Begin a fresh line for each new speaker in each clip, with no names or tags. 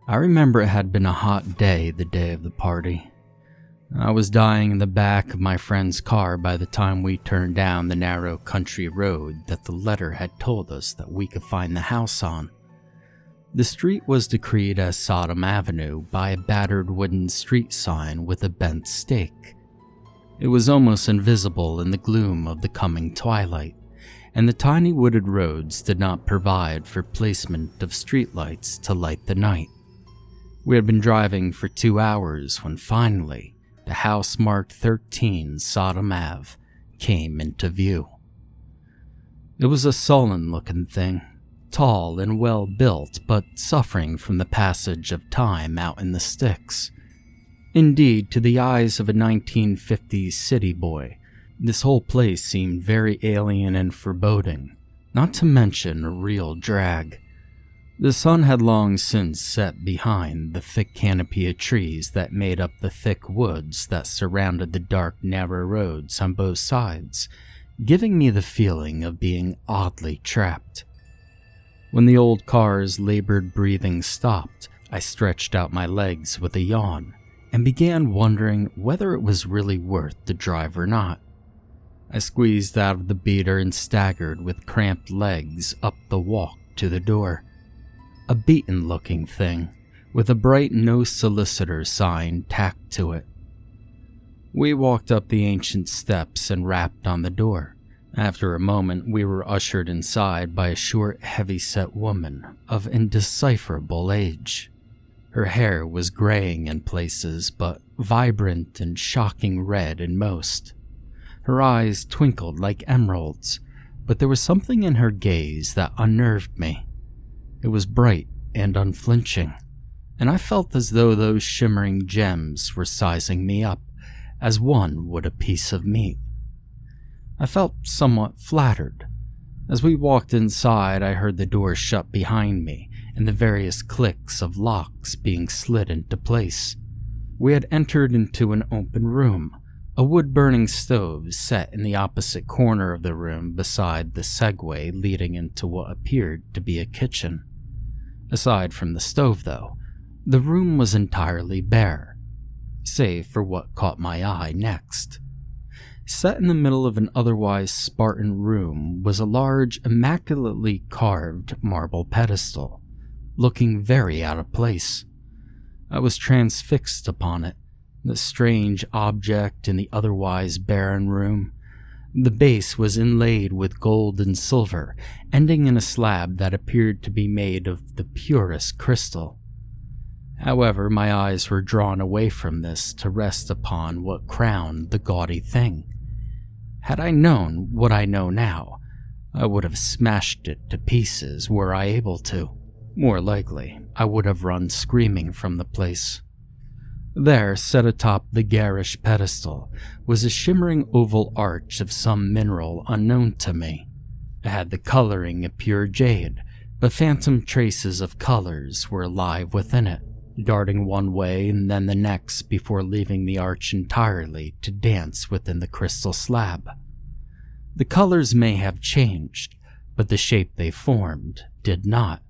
I remember it had been a hot day the day of the party. I was dying in the back of my friend's car by the time we turned down the narrow country road that the letter had told us that we could find the house on. The street was decreed as Sodom Avenue by a battered wooden street sign with a bent stake. It was almost invisible in the gloom of the coming twilight, and the tiny wooded roads did not provide for placement of streetlights to light the night. We had been driving for 2 hours when finally the house marked 13 Sodom Ave came into view. It was a sullen-looking thing, tall and well-built, but suffering from the passage of time out in the sticks. Indeed, to the eyes of a 1950s city boy, this whole place seemed very alien and foreboding, not to mention a real drag. The sun had long since set behind the thick canopy of trees that made up the thick woods that surrounded the dark, narrow roads on both sides, giving me the feeling of being oddly trapped. When the old car's labored breathing stopped, I stretched out my legs with a yawn and began wondering whether it was really worth the drive or not. I squeezed out of the beater and staggered with cramped legs up the walk to the door. A beaten-looking thing, with a bright "No Solicitor" sign tacked to it. We walked up the ancient steps and rapped on the door. After a moment, we were ushered inside by a short, heavy-set woman of indecipherable age. Her hair was graying in places, but vibrant and shocking red in most. Her eyes twinkled like emeralds, but there was something in her gaze that unnerved me. It was bright and unflinching, and I felt as though those shimmering gems were sizing me up, as one would a piece of meat. I felt somewhat flattered. As we walked inside, I heard the door shut behind me and the various clicks of locks being slid into place. We had entered into an open room, a wood-burning stove set in the opposite corner of the room beside the segway leading into what appeared to be a kitchen. Aside from the stove, though, the room was entirely bare, save for what caught my eye next. Set in the middle of an otherwise Spartan room was a large, immaculately carved marble pedestal, looking very out of place. I was transfixed upon it, the strange object in the otherwise barren room. The base was inlaid with gold and silver, ending in a slab that appeared to be made of the purest crystal. However, my eyes were drawn away from this to rest upon what crowned the gaudy thing. Had I known what I know now, I would have smashed it to pieces were I able to. More likely, I would have run screaming from the place. There, set atop the garish pedestal, was a shimmering oval arch of some mineral unknown to me. It had the coloring of pure jade, but phantom traces of colors were alive within it, darting one way and then the next before leaving the arch entirely to dance within the crystal slab. The colors may have changed, but the shape they formed did not.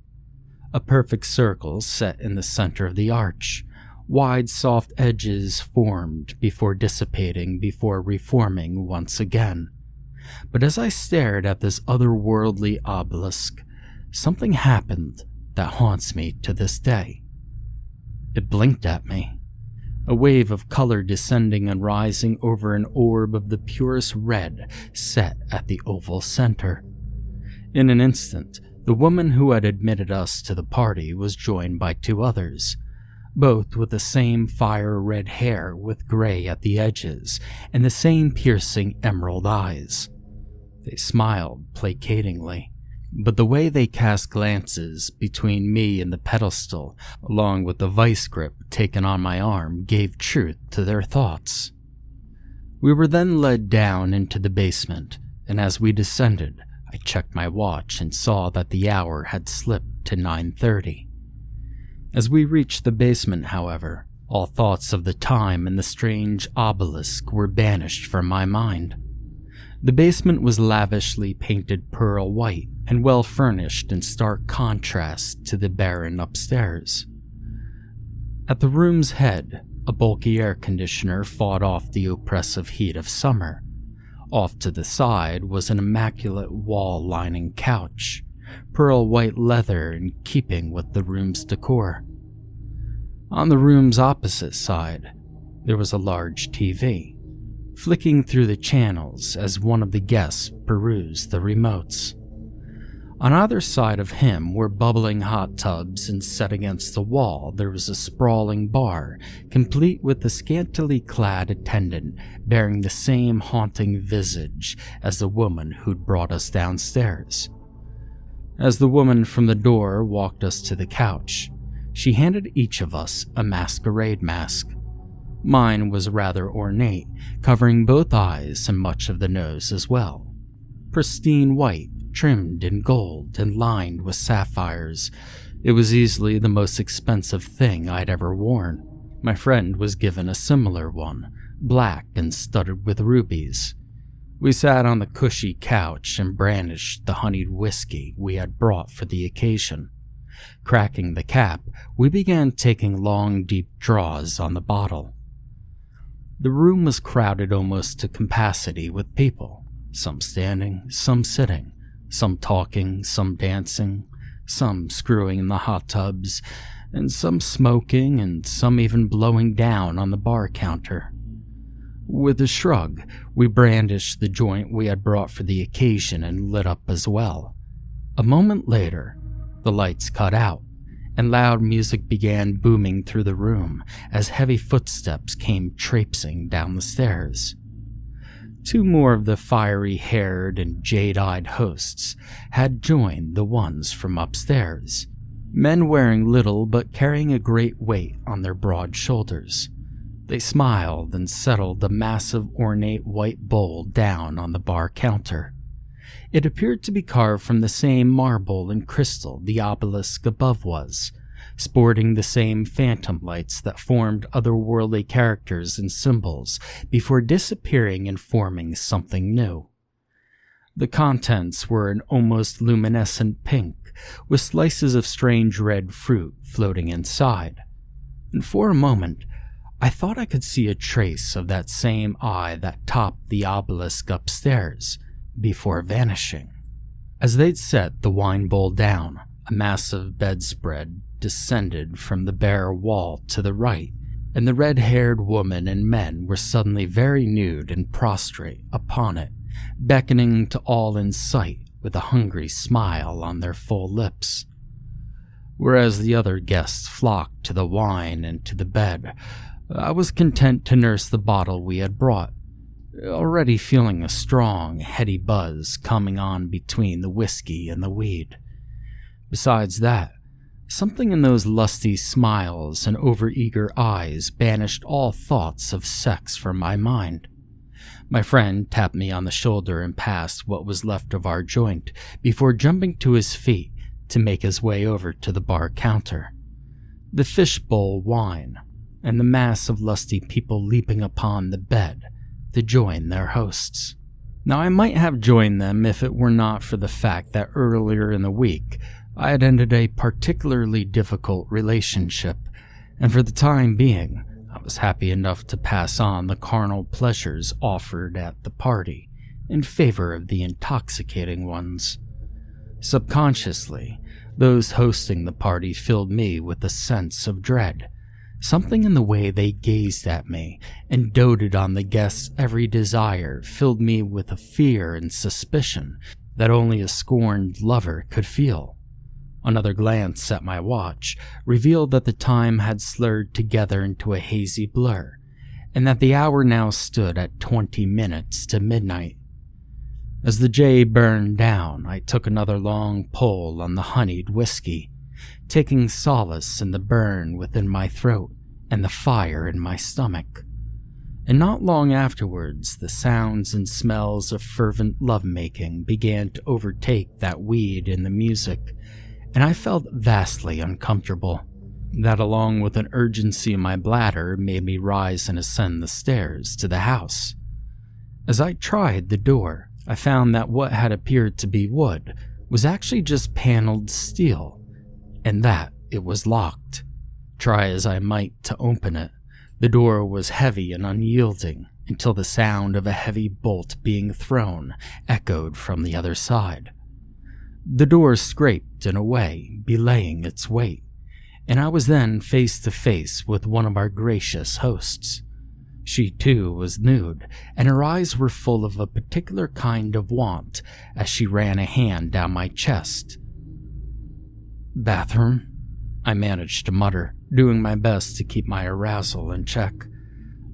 A perfect circle set in the center of the arch. Wide, soft edges formed before dissipating, before reforming once again. But as I stared at this otherworldly obelisk, something happened that haunts me to this day. It blinked at me, a wave of color descending and rising over an orb of the purest red set at the oval center. In an instant, the woman who had admitted us to the party was joined by 2 others, both with the same fire-red hair with gray at the edges and the same piercing emerald eyes. They smiled placatingly, but the way they cast glances between me and the pedestal, along with the vice grip taken on my arm, gave truth to their thoughts. We were then led down into the basement, and as we descended, I checked my watch and saw that the hour had slipped to 9:30. As we reached the basement, however, all thoughts of the time and the strange obelisk were banished from my mind. The basement was lavishly painted pearl white and well furnished in stark contrast to the barren upstairs. At the room's head, a bulky air conditioner fought off the oppressive heat of summer. Off to the side was an immaculate wall-lining couch, pearl white leather in keeping with the room's decor. On the room's opposite side, there was a large TV, flicking through the channels as one of the guests perused the remotes. On either side of him were bubbling hot tubs, and set against the wall there was a sprawling bar, complete with a scantily clad attendant bearing the same haunting visage as the woman who'd brought us downstairs. As the woman from the door walked us to the couch, she handed each of us a masquerade mask. Mine was rather ornate, covering both eyes and much of the nose as well. Pristine white, trimmed in gold and lined with sapphires. It was easily the most expensive thing I'd ever worn. My friend was given a similar one, black and studded with rubies. We sat on the cushy couch and brandished the honeyed whiskey we had brought for the occasion. Cracking the cap, we began taking long, deep draws on the bottle. The room was crowded almost to capacity with people, some standing, some sitting, some talking, some dancing, some screwing in the hot tubs, and some smoking, and some even blowing down on the bar counter. With a shrug, we brandished the joint we had brought for the occasion and lit up as well. A moment later, the lights cut out, and loud music began booming through the room as heavy footsteps came traipsing down the stairs. Two more of the fiery-haired and jade-eyed hosts had joined the ones from upstairs, men wearing little but carrying a great weight on their broad shoulders. They smiled and settled the massive ornate white bowl down on the bar counter. It appeared to be carved from the same marble and crystal the obelisk above was, sporting the same phantom lights that formed otherworldly characters and symbols before disappearing and forming something new. The contents were an almost luminescent pink, with slices of strange red fruit floating inside. And for a moment, I thought I could see a trace of that same eye that topped the obelisk upstairs, before vanishing. As they'd set the wine bowl down, a massive bedspread descended from the bare wall to the right, and the red-haired woman and men were suddenly very nude and prostrate upon it, beckoning to all in sight with a hungry smile on their full lips. Whereas the other guests flocked to the wine and to the bed, I was content to nurse the bottle we had brought, already feeling a strong, heady buzz coming on between the whiskey and the weed. Besides that, something in those lusty smiles and overeager eyes banished all thoughts of sex from my mind. My friend tapped me on the shoulder and passed what was left of our joint before jumping to his feet to make his way over to the bar counter. The fishbowl wine, and the mass of lusty people leaping upon the bed to join their hosts. Now, I might have joined them if it were not for the fact that earlier in the week I had ended a particularly difficult relationship, and for the time being, I was happy enough to pass on the carnal pleasures offered at the party in favor of the intoxicating ones. Subconsciously, those hosting the party filled me with a sense of dread. Something in the way they gazed at me and doted on the guest's every desire filled me with a fear and suspicion that only a scorned lover could feel. Another glance at my watch revealed that the time had slurred together into a hazy blur, and that the hour now stood at 20 minutes to midnight. As the J burned down, I took another long pull on the honeyed whiskey, taking solace in the burn within my throat and the fire in my stomach. And not long afterwards, the sounds and smells of fervent lovemaking began to overtake that weed and the music, and I felt vastly uncomfortable. That, along with an urgency in my bladder, made me rise and ascend the stairs to the house. As I tried the door, I found that what had appeared to be wood was actually just paneled steel, and that it was locked. Try as I might to open it, the door was heavy and unyielding until the sound of a heavy bolt being thrown echoed from the other side. The door scraped in a way, belaying its weight, and I was then face to face with one of our gracious hosts. She too was nude, and her eyes were full of a particular kind of want as she ran a hand down my chest. "Bathroom?" I managed to mutter, doing my best to keep my arousal in check.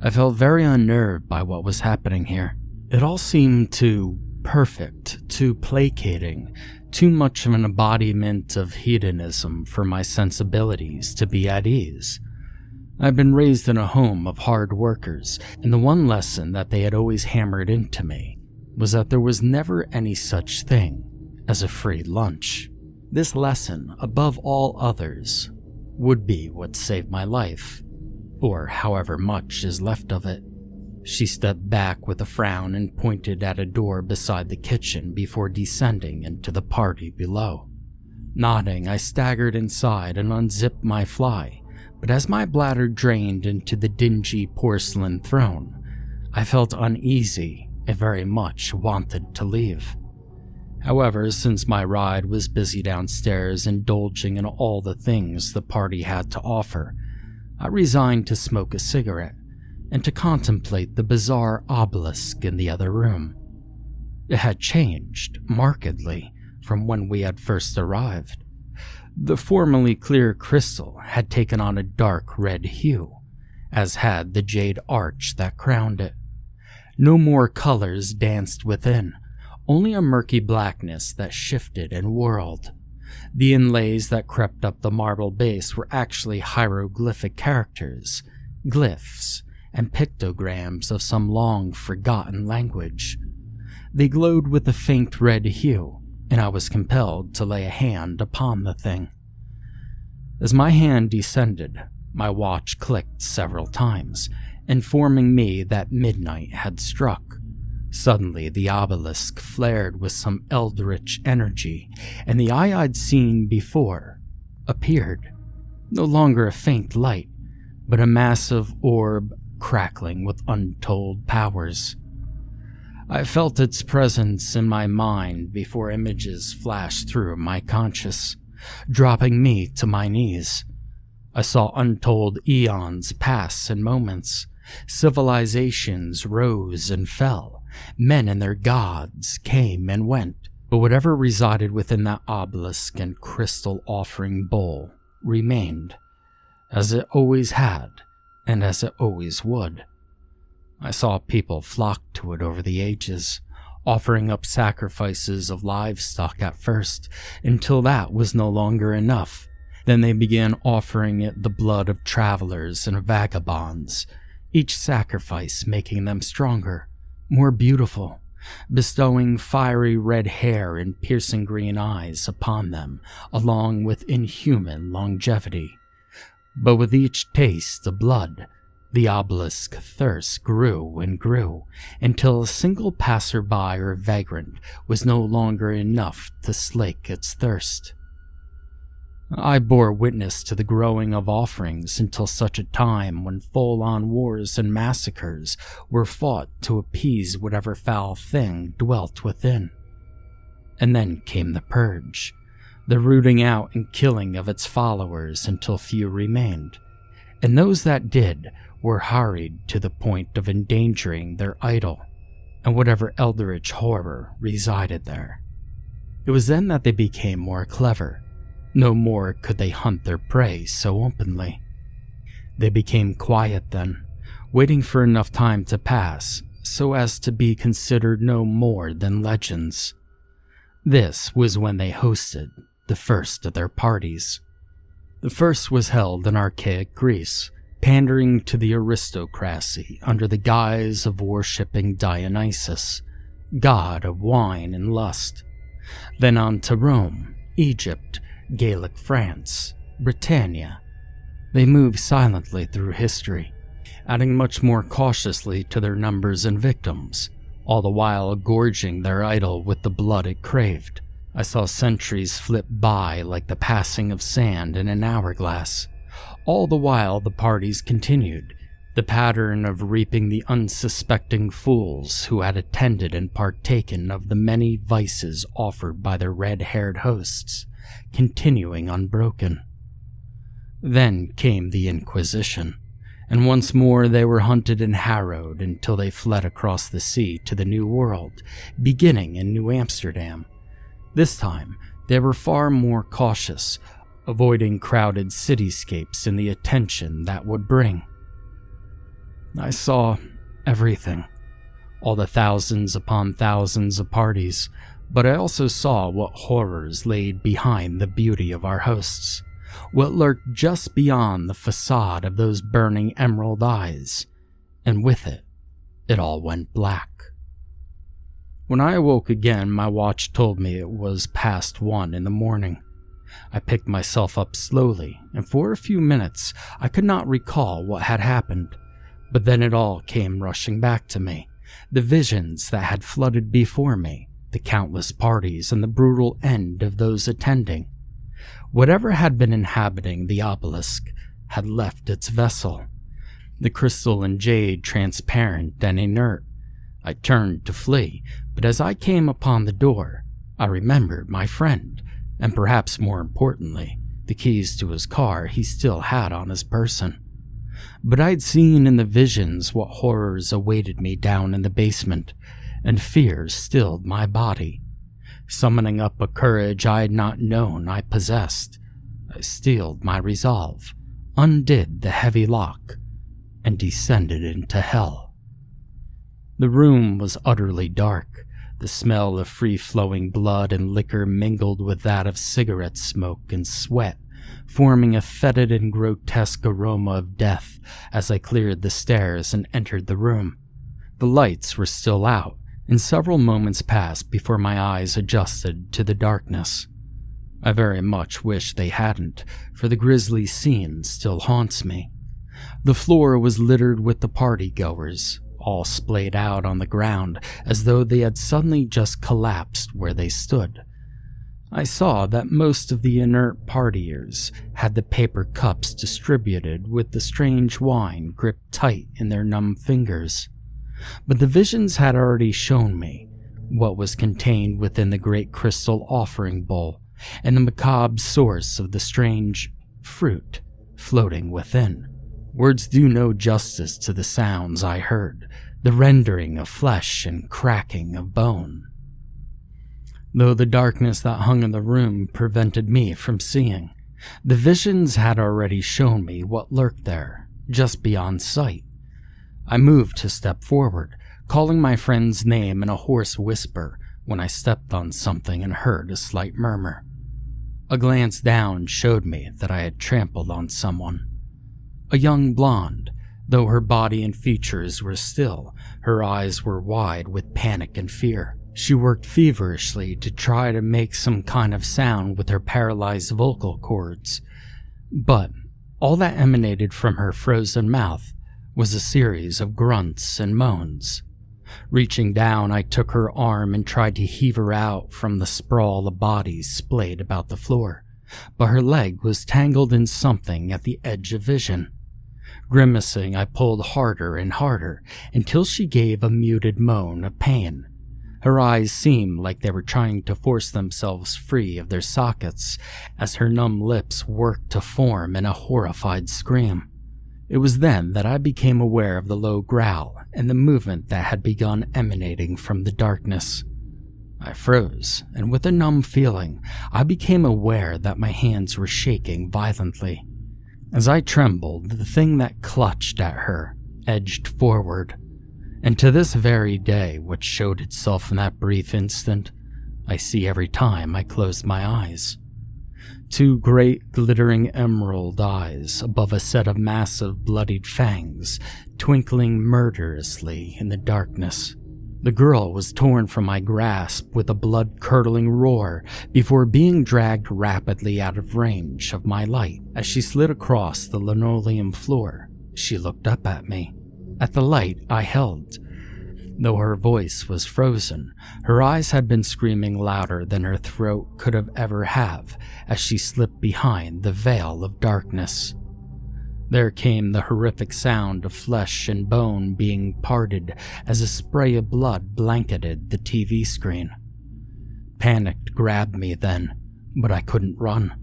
I felt very unnerved by what was happening here. It all seemed too perfect, too placating, too much of an embodiment of hedonism for my sensibilities to be at ease. I'd been raised in a home of hard workers, and the one lesson that they had always hammered into me was that there was never any such thing as a free lunch. This lesson, above all others, would be what saved my life, or however much is left of it. She stepped back with a frown and pointed at a door beside the kitchen before descending into the party below. Nodding, I staggered inside and unzipped my fly, but as my bladder drained into the dingy porcelain throne, I felt uneasy and very much wanted to leave. However, since my ride was busy downstairs indulging in all the things the party had to offer, I resigned to smoke a cigarette and to contemplate the bizarre obelisk in the other room. It had changed markedly from when we had first arrived. The formerly clear crystal had taken on a dark red hue, as had the jade arch that crowned it. No more colors danced within, only a murky blackness that shifted and whirled. The inlays that crept up the marble base were actually hieroglyphic characters, glyphs, and pictograms of some long-forgotten language. They glowed with a faint red hue, and I was compelled to lay a hand upon the thing. As my hand descended, my watch clicked several times, informing me that midnight had struck. Suddenly, the obelisk flared with some eldritch energy, and the eye I'd seen before appeared. No longer a faint light, but a massive orb crackling with untold powers. I felt its presence in my mind before images flashed through my conscious, dropping me to my knees. I saw untold eons pass in moments. Civilizations rose and fell. Men and their gods came and went. But whatever resided within that obelisk and crystal offering bowl remained, as it always had and as it always would. I saw people flock to it over the ages, offering up sacrifices of livestock at first, until that was no longer enough. Then they began offering it the blood of travelers and vagabonds, each sacrifice making them stronger, more beautiful, bestowing fiery red hair and piercing green eyes upon them, along with inhuman longevity. But with each taste of blood, the obelisk thirst grew and grew, until a single passerby or vagrant was no longer enough to slake its thirst. I bore witness to the growing of offerings until such a time when full-on wars and massacres were fought to appease whatever foul thing dwelt within. And then came the purge, the rooting out and killing of its followers until few remained, and those that did were hurried to the point of endangering their idol and whatever eldritch horror resided there. It was then that they became more clever. No more could they hunt their prey so openly. They became quiet then, waiting for enough time to pass so as to be considered no more than legends. This was when they hosted the first of their parties. The first was held in archaic Greece, pandering to the aristocracy under the guise of worshipping Dionysus, god of wine and lust. Then on to Rome, Egypt, Gaelic France, Britannia. They moved silently through history, adding much more cautiously to their numbers and victims, all the while gorging their idol with the blood it craved. I saw centuries flip by like the passing of sand in an hourglass, All the while the parties continued, the pattern of reaping the unsuspecting fools who had attended and partaken of the many vices offered by their red-haired hosts, continuing unbroken. Then came the Inquisition, and once more they were hunted and harrowed until they fled across the sea to the New World, beginning in New Amsterdam. This time, they were far more cautious, avoiding crowded cityscapes and the attention that would bring. I saw everything, all the thousands upon thousands of parties, but I also saw what horrors laid behind the beauty of our hosts, what lurked just beyond the facade of those burning emerald eyes, and with it, it all went black. When I awoke again, my watch told me it was past 1 in the morning. I picked myself up slowly, and for a few minutes I could not recall what had happened, but then it all came rushing back to me, the visions that had flooded before me, the countless parties and the brutal end of those attending. Whatever had been inhabiting the obelisk had left its vessel, the crystal and jade transparent and inert. I turned to flee, but as I came upon the door, I remembered my friend, and perhaps more importantly, the keys to his car he still had on his person. But I'd seen in the visions what horrors awaited me down in the basement, and fear stilled my body. Summoning up a courage I had not known I possessed, I steeled my resolve, undid the heavy lock, and descended into hell. The room was utterly dark. The smell of free-flowing blood and liquor mingled with that of cigarette smoke and sweat, forming a fetid and grotesque aroma of death as I cleared the stairs and entered the room. The lights were still out, and several moments passed before my eyes adjusted to the darkness. I very much wish they hadn't, for the grisly scene still haunts me. The floor was littered with the party-goers, all splayed out on the ground as though they had suddenly just collapsed where they stood. I saw that most of the inert partiers had the paper cups distributed with the strange wine gripped tight in their numb fingers. But the visions had already shown me what was contained within the great crystal offering bowl and the macabre source of the strange fruit floating within. Words do no justice to the sounds I heard, the rending of flesh and cracking of bone. Though the darkness that hung in the room prevented me from seeing, the visions had already shown me what lurked there, just beyond sight. I moved to step forward, calling my friend's name in a hoarse whisper when I stepped on something and heard a slight murmur. A glance down showed me that I had trampled on someone. A young blonde, though her body and features were still, her eyes were wide with panic and fear. She worked feverishly to try to make some kind of sound with her paralyzed vocal cords, but all that emanated from her frozen mouth was a series of grunts and moans. Reaching down, I took her arm and tried to heave her out from the sprawl of bodies splayed about the floor, but her leg was tangled in something at the edge of vision. Grimacing, I pulled harder and harder until she gave a muted moan of pain. Her eyes seemed like they were trying to force themselves free of their sockets as her numb lips worked to form in a horrified scream. It was then that I became aware of the low growl and the movement that had begun emanating from the darkness. I froze, and with a numb feeling, I became aware that my hands were shaking violently. As I trembled, the thing that clutched at her edged forward, and to this very day, which showed itself in that brief instant, I see every time I closed my eyes. Two great glittering emerald eyes above a set of massive bloodied fangs, twinkling murderously in the darkness. The girl was torn from my grasp with a blood-curdling roar before being dragged rapidly out of range of my light. As she slid across the linoleum floor, she looked up at me. At the light I held. Though her voice was frozen, her eyes had been screaming louder than her throat could have ever have as she slipped behind the veil of darkness. There came the horrific sound of flesh and bone being parted as a spray of blood blanketed the TV screen. Panic grabbed me then, but I couldn't run.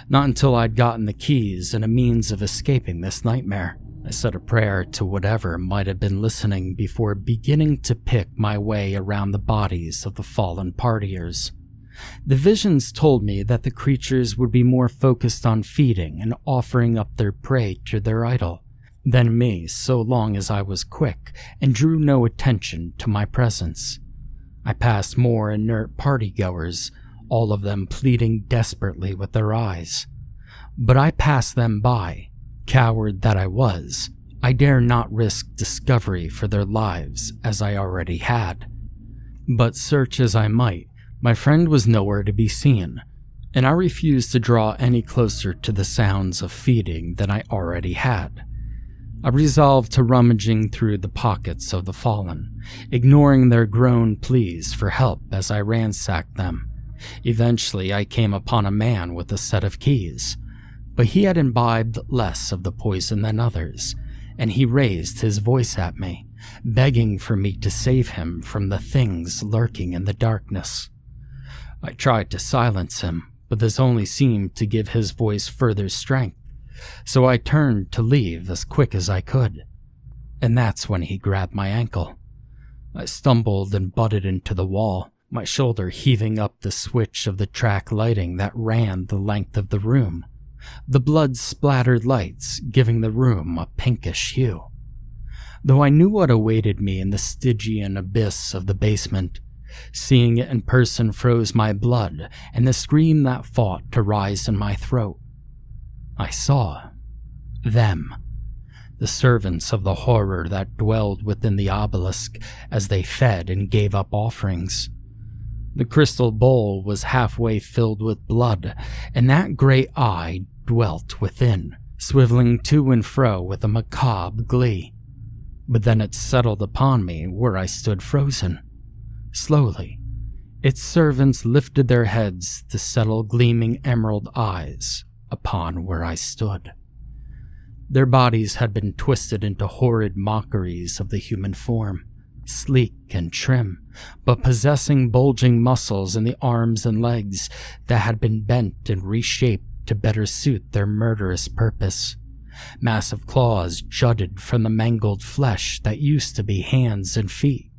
Not until I'd gotten the keys and a means of escaping this nightmare. I said a prayer to whatever might have been listening before beginning to pick my way around the bodies of the fallen partiers. The visions told me that the creatures would be more focused on feeding and offering up their prey to their idol than me, so long as I was quick and drew no attention to my presence. I passed more inert partygoers, all of them pleading desperately with their eyes. But I passed them by. Coward that I was, I dare not risk discovery for their lives as I already had. But search as I might, my friend was nowhere to be seen, and I refused to draw any closer to the sounds of feeding than I already had. I resolved to rummaging through the pockets of the fallen, ignoring their groan pleas for help as I ransacked them. Eventually, I came upon a man with a set of keys, but he had imbibed less of the poison than others, and he raised his voice at me, begging for me to save him from the things lurking in the darkness. I tried to silence him, but this only seemed to give his voice further strength, so I turned to leave as quick as I could. And that's when he grabbed my ankle. I stumbled and butted into the wall, my shoulder heaving up the switch of the track lighting that ran the length of the room, the blood-splattered lights giving the room a pinkish hue. Though I knew what awaited me in the Stygian abyss of the basement, seeing it in person froze my blood and the scream that fought to rise in my throat. I saw them, the servants of the horror that dwelled within the obelisk as they fed and gave up offerings. The crystal bowl was halfway filled with blood, and that great eye dwelt within, swiveling to and fro with a macabre glee. But then it settled upon me where I stood frozen. Slowly, its servants lifted their heads to settle gleaming emerald eyes upon where I stood. Their bodies had been twisted into horrid mockeries of the human form, sleek and trim, but possessing bulging muscles in the arms and legs that had been bent and reshaped to better suit their murderous purpose. Massive claws jutted from the mangled flesh that used to be hands and feet.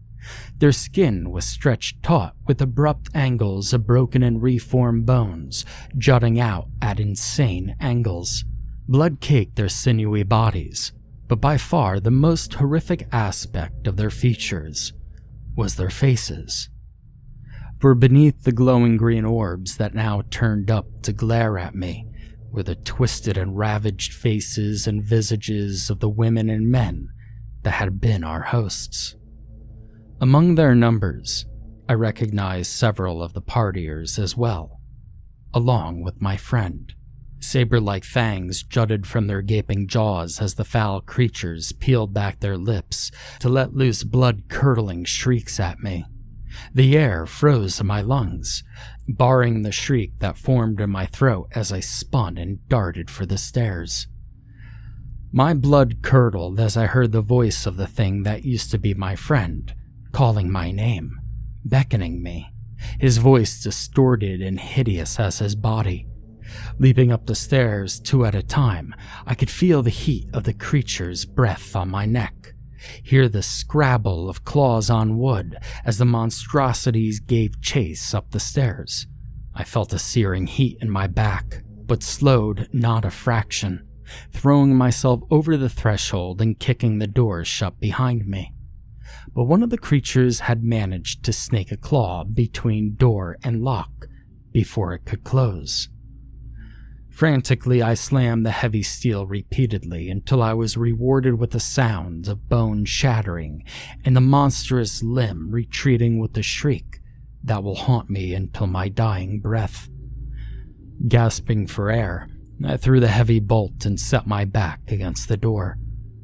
Their skin was stretched taut with abrupt angles of broken and reformed bones jutting out at insane angles. Blood caked their sinewy bodies, but by far the most horrific aspect of their features was their faces. For beneath the glowing green orbs that now turned up to glare at me were the twisted and ravaged faces and visages of the women and men that had been our hosts. Among their numbers, I recognized several of the partiers as well, along with my friend. Saber-like fangs jutted from their gaping jaws as the foul creatures peeled back their lips to let loose blood-curdling shrieks at me. The air froze in my lungs, barring the shriek that formed in my throat as I spun and darted for the stairs. My blood curdled as I heard the voice of the thing that used to be my friend, calling my name, beckoning me, his voice distorted and hideous as his body. Leaping up the stairs 2 at a time, I could feel the heat of the creature's breath on my neck, hear the scrabble of claws on wood as the monstrosities gave chase up the stairs. I felt a searing heat in my back, but slowed not a fraction, throwing myself over the threshold and kicking the door shut behind me. But one of the creatures had managed to snake a claw between door and lock before it could close. Frantically, I slammed the heavy steel repeatedly until I was rewarded with the sound of bone shattering and the monstrous limb retreating with a shriek that will haunt me until my dying breath. Gasping for air, I threw the heavy bolt and set my back against the door,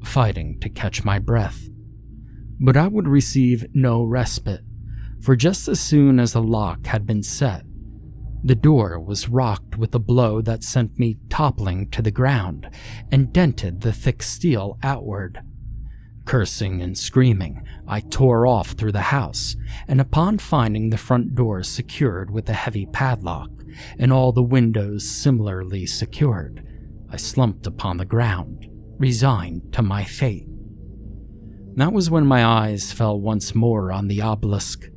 fighting to catch my breath. But I would receive no respite, for just as soon as the lock had been set, The door was rocked with a blow that sent me toppling to the ground and dented the thick steel outward. Cursing and screaming, I tore off through the house, and upon finding the front door secured with a heavy padlock and all the windows similarly secured, I slumped upon the ground, resigned to my fate. That was when my eyes fell once more on the obelisk.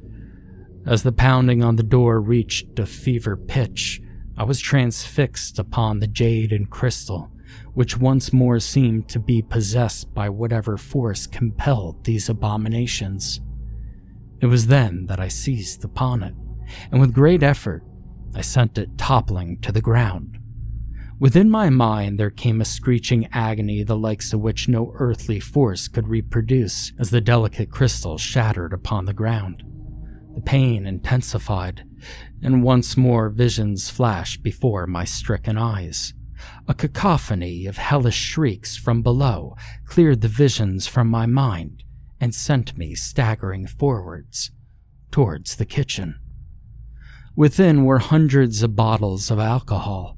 As the pounding on the door reached a fever pitch, I was transfixed upon the jade and crystal, which once more seemed to be possessed by whatever force compelled these abominations. It was then that I seized upon it, and with great effort, I sent it toppling to the ground. Within my mind there came a screeching agony the likes of which no earthly force could reproduce as the delicate crystal shattered upon the ground. The pain intensified, and once more visions flashed before my stricken eyes. A cacophony of hellish shrieks from below cleared the visions from my mind and sent me staggering forwards, towards the kitchen. Within were hundreds of bottles of alcohol,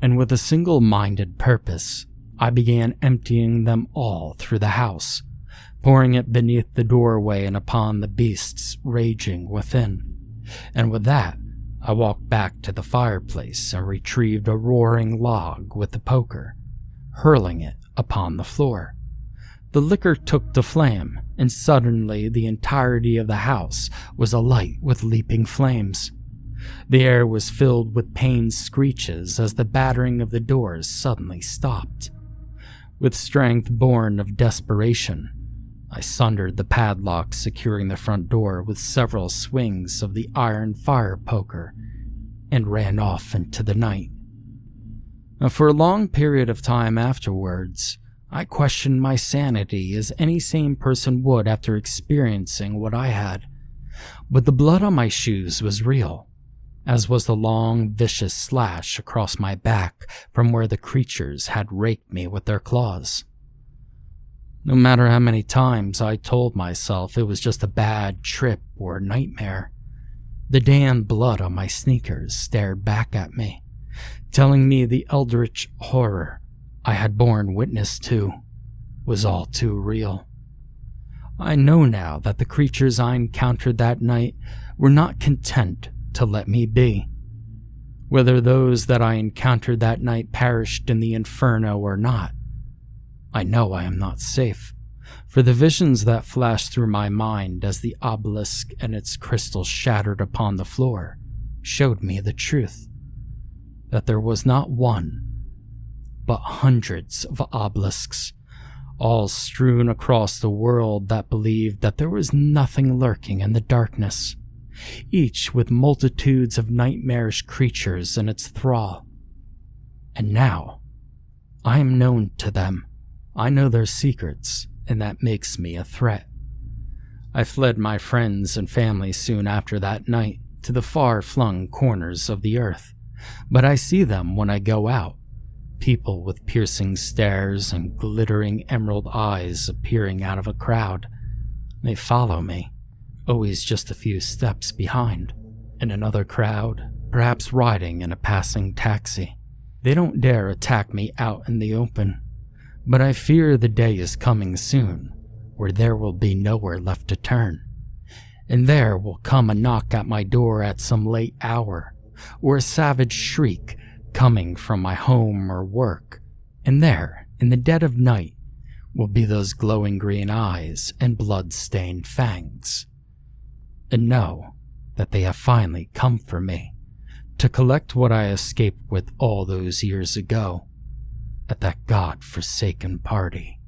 and with a single-minded purpose, I began emptying them all through the house, pouring it beneath the doorway and upon the beasts raging within. And with that, I walked back to the fireplace and retrieved a roaring log with the poker, hurling it upon the floor. The liquor took to flame, and suddenly the entirety of the house was alight with leaping flames. The air was filled with pained screeches as the battering of the doors suddenly stopped. With strength born of desperation, I sundered the padlock securing the front door with several swings of the iron fire poker and ran off into the night. For a long period of time afterwards, I questioned my sanity as any sane person would after experiencing what I had. But the blood on my shoes was real, as was the long, vicious slash across my back from where the creatures had raked me with their claws. No matter how many times I told myself it was just a bad trip or nightmare, the damned blood on my sneakers stared back at me, telling me the eldritch horror I had borne witness to was all too real. I know now that the creatures I encountered that night were not content to let me be. Whether those that I encountered that night perished in the inferno or not, I know I am not safe, for the visions that flashed through my mind as the obelisk and its crystal shattered upon the floor showed me the truth, that there was not one, but hundreds of obelisks, all strewn across the world that believed that there was nothing lurking in the darkness, each with multitudes of nightmarish creatures in its thrall. And now, I am known to them. I know their secrets, and that makes me a threat. I fled my friends and family soon after that night to the far-flung corners of the earth, but I see them when I go out, people with piercing stares and glittering emerald eyes appearing out of a crowd. They follow me, always just a few steps behind, in another crowd, perhaps riding in a passing taxi. They don't dare attack me out in the open, but I fear the day is coming soon where there will be nowhere left to turn, and there will come a knock at my door at some late hour, or a savage shriek coming from my home or work, and there, in the dead of night, will be those glowing green eyes and blood-stained fangs. And know that they have finally come for me, to collect what I escaped with all those years ago, at that god-forsaken party.